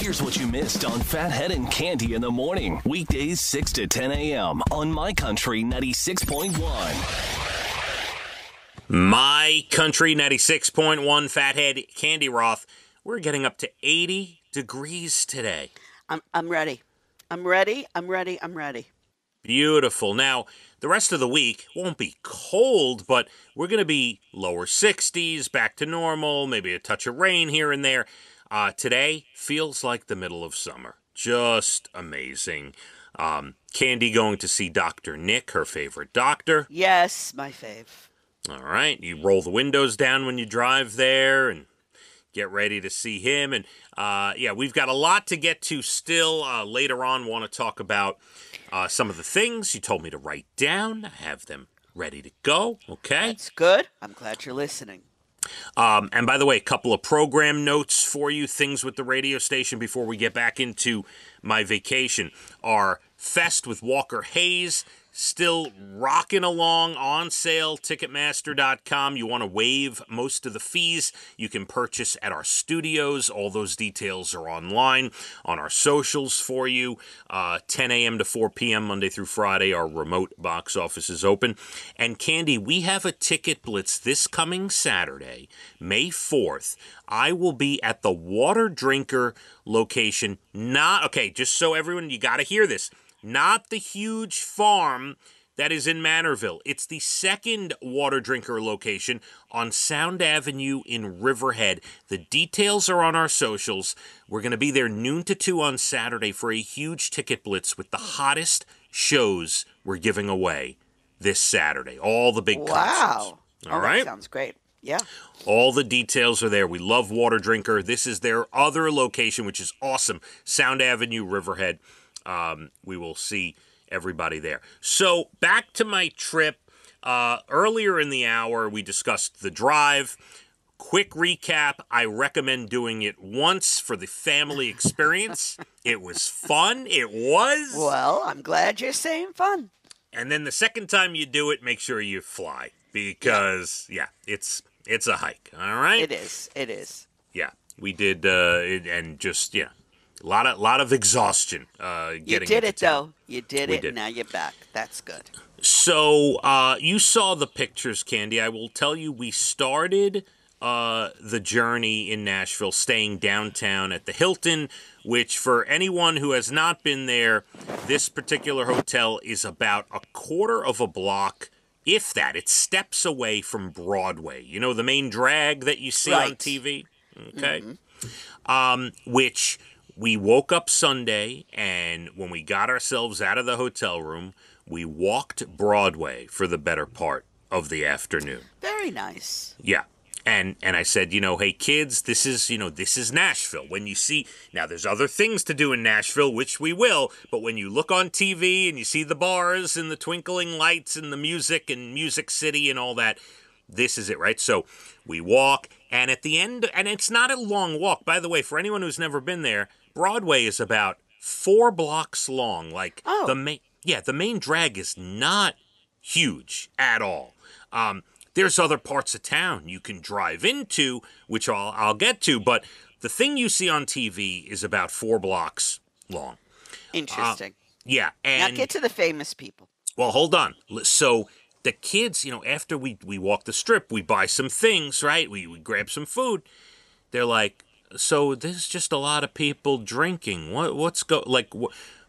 Here's what you missed on Phathead and Cande in the morning. Weekdays 6 to 10 a.m. on My Country 96.1. My Country 96.1, Phathead, Cande Roth. We're getting up to 80 degrees today. I'm ready. I'm ready. Beautiful. Now, the rest of the week won't be cold, but we're going to be lower 60s, back to normal, maybe a touch of rain here and there. Today feels like the middle of summer. Just amazing. Cande going to see Dr. Nick, her favorite doctor. Yes, my fave. All right. You roll the windows down when you drive there and get ready to see him. And, we've got a lot to get to still. Later on, want to talk about some of the things you told me to write down. I have them ready to go. Okay. That's good. I'm glad you're listening. And by the way, a couple of program notes for you, things with the radio station before we get back into my vacation. Our Fest with Walker Hayes, still rocking along, on sale, Ticketmaster.com. You want to waive most of the fees you can purchase at our studios. All those details are online on our socials for you. 10 a.m. to 4 p.m. Monday through Friday, our remote box office is open. And Cande, we have a ticket blitz this coming Saturday, May 4th. I will be at the Water Drinker location. Just so everyone, you got to hear this. Not the huge farm that is in Manorville. It's the second Water Drinker location on Sound Avenue in Riverhead. The details are on our socials. We're going to be there noon to 2 on Saturday for a huge ticket blitz with the hottest shows we're giving away this Saturday. All the big concerts. Wow. All right. That sounds great. Yeah. All the details are there. We love Water Drinker. This is their other location, which is awesome. Sound Avenue, Riverhead. We will see everybody there. So back to my trip. Earlier in the hour, we discussed the drive. Quick recap. I recommend doing it once for the family experience. It was fun. It was. Well, I'm glad you're saying fun. And then the second time you do it, make sure you fly because, it's a hike. All right? It is. Yeah. We did, and just, a lot of exhaustion. You did it, though. You did it, and now you're back. That's good. So, you saw the pictures, Cande. I will tell you, we started the journey in Nashville, staying downtown at the Hilton, which for anyone who has not been there, this particular hotel is about a quarter of a block, if that. It's steps away from Broadway. You know, the main drag that you see on TV? Okay. Mm-hmm. Which we woke up Sunday, and when we got ourselves out of the hotel room, we walked Broadway for the better part of the afternoon. Very nice. Yeah. And I said, hey, kids, this is Nashville. When you see, now there's other things to do in Nashville, which we will, but when you look on TV and you see the bars and the twinkling lights and the music and Music City and all that, this is it, right? So we walk, and at the end, and it's not a long walk. By the way, for anyone who's never been there, Broadway is about 4 blocks long. The main drag is not huge at all. There's other parts of town you can drive into, which I'll get to, but the thing you see on TV is about 4 blocks long. Interesting. And now get to the famous people. Well, hold on. So the kids, after we walk the strip, we buy some things, right? We grab some food. They're like, so there's just a lot of people drinking.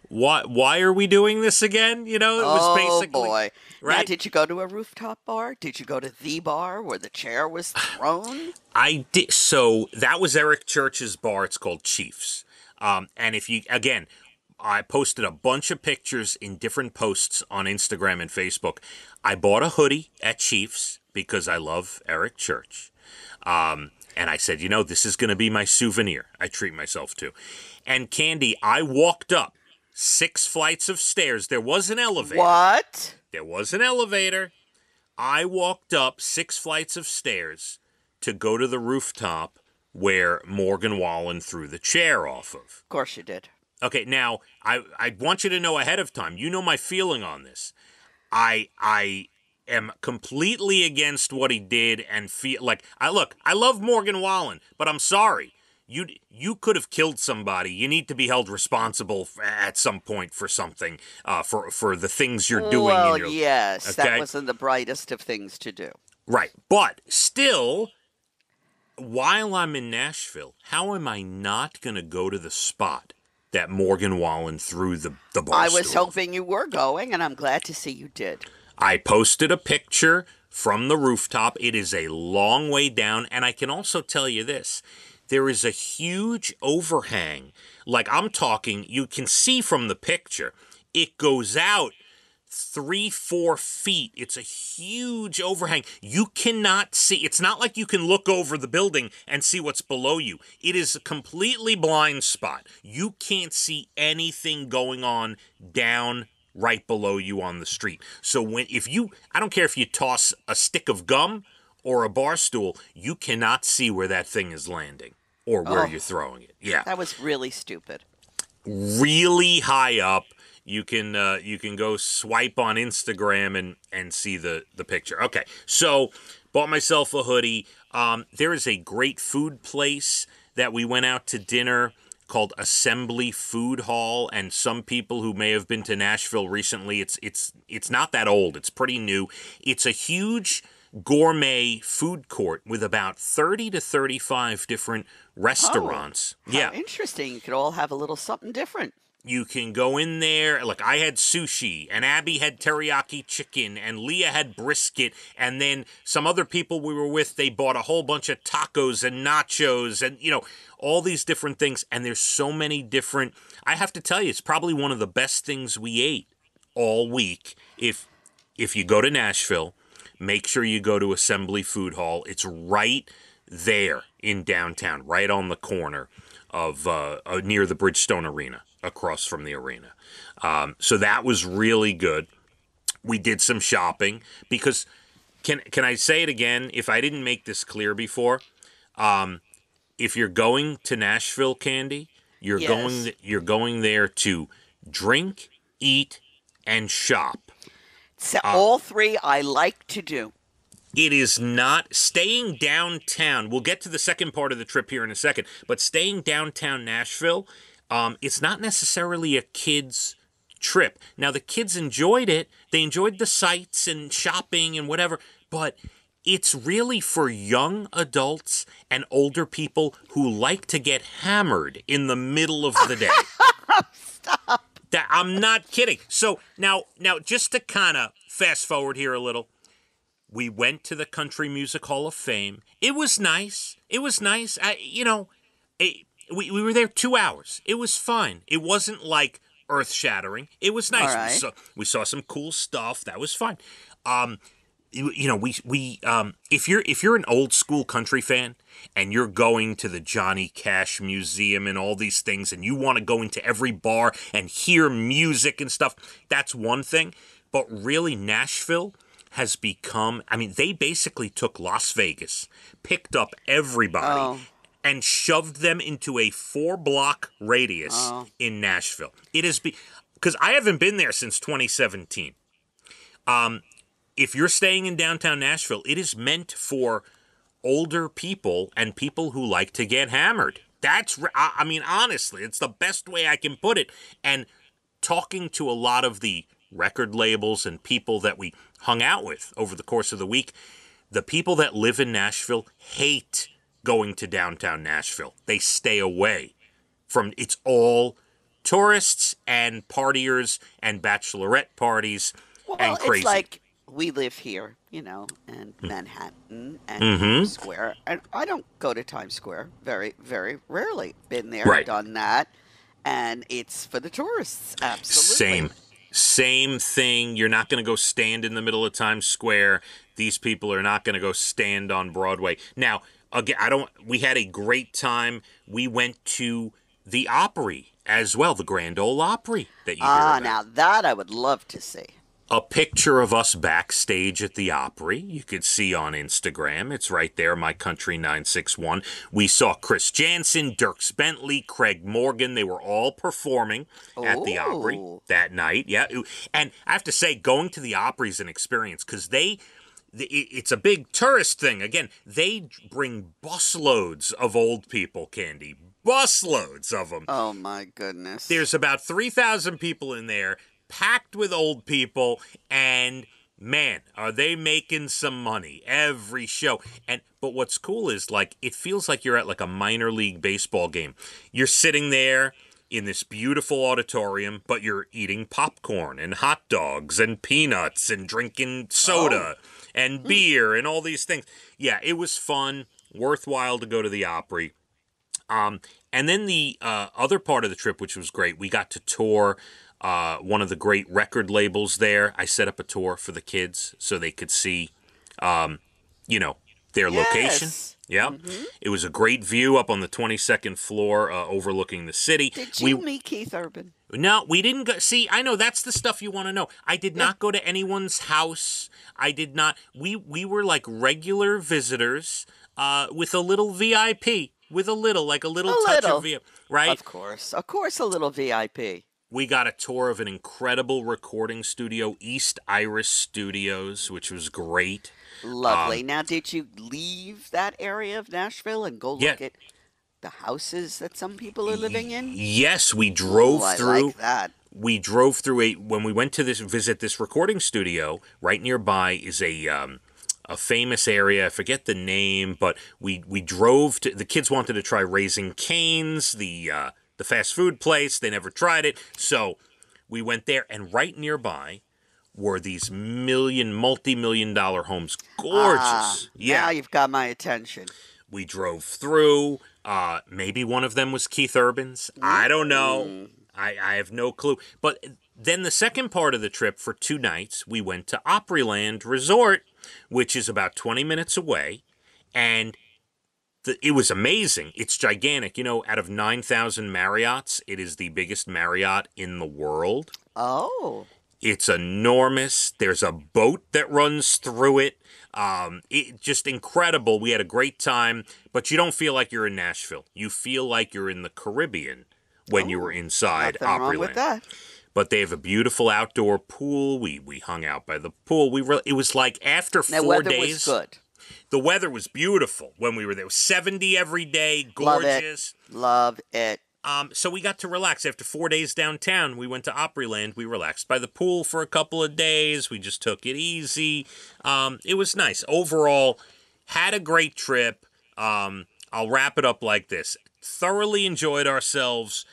Why are we doing this again? It was basically... Oh, boy. Right? Now, did you go to a rooftop bar? Did you go to the bar where the chair was thrown? I did. So that was Eric Church's bar. It's called Chiefs. And if you, again, I posted a bunch of pictures in different posts on Instagram and Facebook. I bought a hoodie at Chiefs because I love Eric Church. And I said, this is going to be my souvenir. I treat myself to. And Cande, I walked up 6 flights of stairs. There was an elevator. What? There was an elevator. I walked up 6 flights of stairs to go to the rooftop where Morgan Wallen threw the chair off of. Of course you did. Okay, now, I want you to know ahead of time. You know my feeling on this. I am completely against what he did and feel like, I love Morgan Wallen, but I'm sorry. you could have killed somebody. You need to be held responsible at some point for something, for the things you're doing. Well, yes, okay? that wasn't the brightest of things to do. Right. But still, while I'm in Nashville, how am I not going to go to the spot that Morgan Wallen threw the bar I was stool? hoping you were going, and I'm glad to see you did. I posted a picture from the rooftop. It is a long way down, and I can also tell you this. There is a huge overhang. Like, I'm talking, you can see from the picture, it goes out 3-4 feet. It's a huge overhang. You cannot see. It's not like you can look over the building and see what's below you. It is a completely blind spot. You can't see anything going on down right below you on the street. So I don't care if you toss a stick of gum or a bar stool, you cannot see where that thing is landing or where you're throwing it. Yeah. That was really stupid. Really high up. You can go swipe on Instagram and see the picture. Okay, so bought myself a hoodie. There is a great food place that we went out to dinner called Assembly Food Hall, and some people who may have been to Nashville recently, it's not that old. It's pretty new. It's a huge gourmet food court with about 30 to 35 different restaurants. How interesting. You could all have a little something different. You can go in there. Like, I had sushi, and Abby had teriyaki chicken, and Leah had brisket, and then some other people we were with, they bought a whole bunch of tacos and nachos and, all these different things. And there's so many different... I have to tell you, it's probably one of the best things we ate all week. If you go to Nashville, make sure you go to Assembly Food Hall. It's right there in downtown, right on the corner of near the Bridgestone Arena, across from the arena. So that was really good. We did some shopping because, can I say it again? If I didn't make this clear before, if you're going to Nashville, Cande, you're going there to drink, eat, and shop. So all three I like to do. It is not staying downtown. We'll get to the second part of the trip here in a second, but staying downtown Nashville, it's not necessarily a kid's trip. Now, the kids enjoyed it. They enjoyed the sights and shopping and whatever, but it's really for young adults and older people who like to get hammered in the middle of the day. Stop. I'm not kidding. So now, just to kind of fast forward here a little, we went to the Country Music Hall of Fame. It was nice. We were there 2 hours. It was fine. It wasn't like earth-shattering. It was nice. All right. We saw some cool stuff. That was fine. If you're an old school country fan and you're going to the Johnny Cash Museum and all these things, and you want to go into every bar and hear music and stuff, that's one thing. But really, Nashville has become, they basically took Las Vegas, picked up everybody, and shoved them into a 4-block radius in Nashville. It has because I haven't been there since 2017. If you're staying in downtown Nashville, it is meant for older people and people who like to get hammered. Honestly, it's the best way I can put it. And talking to a lot of the record labels and people that we hung out with over the course of the week, the people that live in Nashville hate going to downtown Nashville. They stay away from, it's all tourists and partiers and bachelorette parties and crazy. It's like we live here, and Manhattan and Times Square. And I don't go to Times Square very, very rarely. Been there, done that. And it's for the tourists. Absolutely. Same thing. You're not going to go stand in the middle of Times Square. These people are not going to go stand on Broadway. Now, again, we had a great time. We went to the Opry as well, the Grand Ole Opry that you hear about. Now that I would love to see. A picture of us backstage at the Opry, you could see on Instagram. It's right there, My Country 961. We saw Chris Jansen, Dierks Bentley, Craig Morgan. They were all performing at the Opry that night. Yeah, and I have to say, going to the Opry is an experience because they it's a big tourist thing. Again, they bring busloads of old people, Candy. Busloads of them. Oh, my goodness. There's about 3,000 people in there, packed with old people, and man, are they making some money every show. But what's cool is, like, it feels like you're at like a minor league baseball game. You're sitting there in this beautiful auditorium, but you're eating popcorn and hot dogs and peanuts and drinking soda and beer and all these things. Yeah, it was fun, worthwhile to go to the Opry. And then the other part of the trip, which was great, we got to tour one of the great record labels there. I set up a tour for the kids so they could see, their location. Yeah. Mm-hmm. It was a great view up on the 22nd floor overlooking the city. Did you meet Keith Urban? No, we didn't go. See, I know that's the stuff you want to know. I did not go to anyone's house. I did not. We were like regular visitors with a little VIP. With a little touch of VIP. Right? Of course, a little VIP. We got a tour of an incredible recording studio, East Iris Studios, which was great. Lovely. Now, did you leave that area of Nashville and go look at the houses that some people are living in? Yes, we drove through. I like that. We drove through when we went to visit this recording studio. Right nearby is a famous area. I forget the name, but we drove to. The kids wanted to try Raising Cane's, the fast food place. They never tried it, so we went there. And right nearby were these multi-million-dollar homes. Gorgeous. Now you've got my attention. We drove through. Maybe one of them was Keith Urban's. I don't know. I have no clue. But then the second part of the trip, for 2 nights, we went to Opryland Resort, which is about 20 minutes away. And it was amazing. It's gigantic. Out of 9,000 Marriotts, it is the biggest Marriott in the world. Oh. It's enormous. There's a boat that runs through it. It just incredible. We had a great time, but you don't feel like you're in Nashville. You feel like you're in the Caribbean when you were inside Opryland. Nothing wrong with that. But they have a beautiful outdoor pool. We hung out by the pool. It was like after 4 days. The weather was good. The weather was beautiful when we were there. It was 70 every day, gorgeous. Love it. So we got to relax. After 4 days downtown, we went to Opryland. We relaxed by the pool for a couple of days. We just took it easy. It was nice. Overall, had a great trip. I'll wrap it up like this. Thoroughly enjoyed ourselves.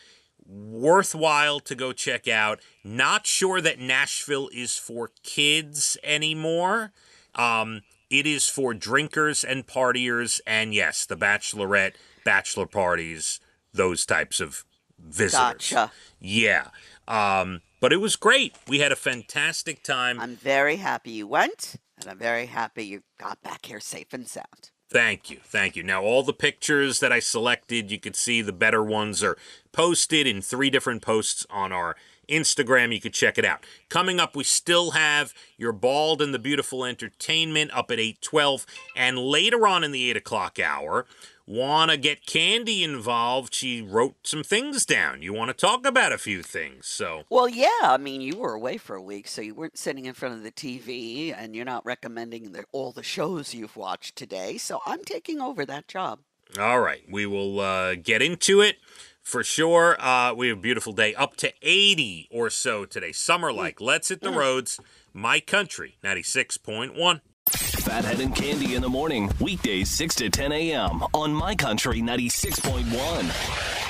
Worthwhile to go check out. Not sure that Nashville is for kids anymore. It is for drinkers and partiers, and yes, the bachelorette, bachelor parties, those types of visitors. Gotcha. Yeah. But it was great. We had a fantastic time. I'm very happy you went, and I'm very happy you got back here safe and sound. Thank you. Thank you. Now, all the pictures that I selected, you could see the better ones are posted in 3 different posts on our Instagram. You could check it out. Coming up, we still have Your Bald and the Beautiful Entertainment up at 8:12. And later on in the 8 o'clock hour, want to get Cande involved. She wrote some things down. You want to talk about a few things. So, well, yeah. I mean, you were away for a week, so you weren't sitting in front of the TV, and you're not recommending all the shows you've watched today. So I'm taking over that job. All right. We will get into it. For sure, we have a beautiful day, up to 80 or so today. Summer-like. Let's hit the roads. My Country, 96.1. Phathead and Cande in the morning, weekdays 6 to 10 a.m. on My Country 96.1.